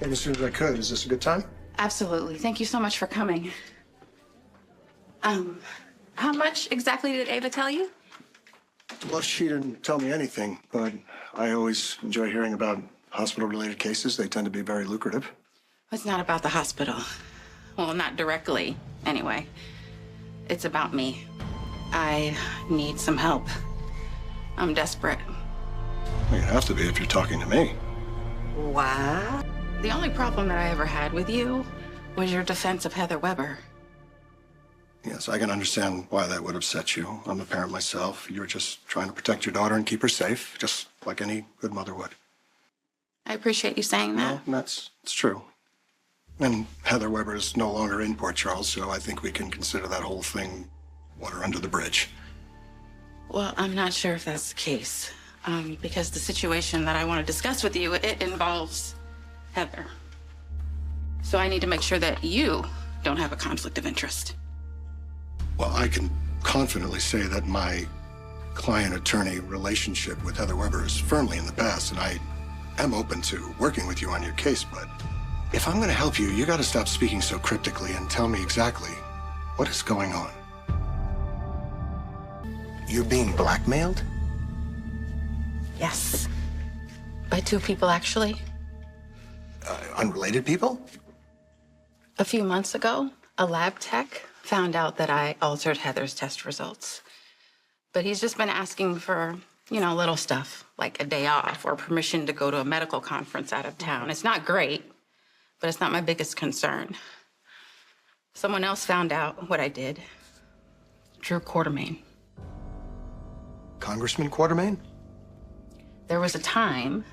And as soon as I could. Is this a good time? Absolutely. Thank you so much for coming. How much exactly did Ava tell you? Well, she didn't tell me anything, but I always enjoy hearing about hospital-related cases. They tend to be very lucrative. It's not about the hospital. Well, not directly, anyway. It's about me. I need some help. I'm desperate. Well, you have to be if you're talking to me. What? The only problem that I ever had with you was your defense of Heather Weber. Yes, I can understand why that would upset you. I'm a parent myself. You're just trying to protect your daughter and keep her safe, just like any good mother would. I appreciate you saying that. No, it's true. And Heather Weber is no longer in Port Charles, so I think we can consider that whole thing water under the bridge. Well, I'm not sure if that's the case, because the situation that I want to discuss with you, it involves Heather. So I need to make sure that you don't have a conflict of interest. Well, I can confidently say that my client-attorney relationship with Heather Weber is firmly in the past, and I am open to working with you on your case, but if I'm going to help you, you got to stop speaking so cryptically and tell me exactly what is going on. You're being blackmailed? Yes. By two people, actually. Unrelated people? A few months ago, a lab tech found out that I altered Heather's test results. But he's just been asking for, little stuff, like a day off or permission to go to a medical conference out of town. It's not great, but it's not my biggest concern. Someone else found out what I did. Drew Quartermain. Congressman Quartermain? There was a time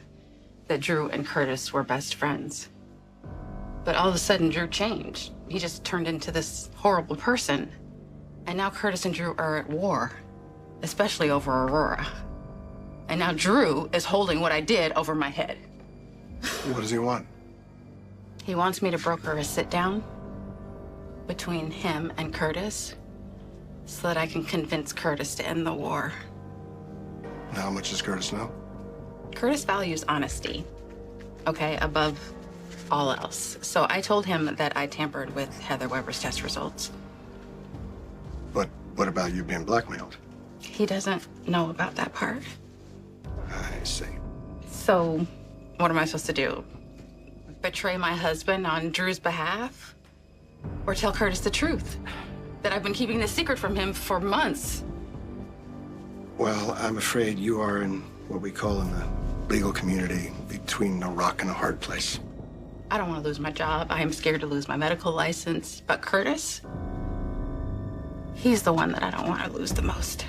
that Drew and Curtis were best friends. But all of a sudden, Drew changed. He just turned into this horrible person. And now Curtis and Drew are at war, especially over Aurora. And now Drew is holding what I did over my head. What does he want? He wants me to broker a sit-down between him and Curtis so that I can convince Curtis to end the war. How much does Curtis know? Curtis values honesty, okay, above all else. So I told him that I tampered with Heather Weber's test results. But what about you being blackmailed? He doesn't know about that part. I see. So what am I supposed to do? Betray my husband on Drew's behalf? Or tell Curtis the truth? That I've been keeping this secret from him for months? Well, I'm afraid you are in what we call in the legal community between a rock and a hard place. I don't want to lose my job. I am scared to lose my medical license. But Curtis, he's the one that I don't want to lose the most.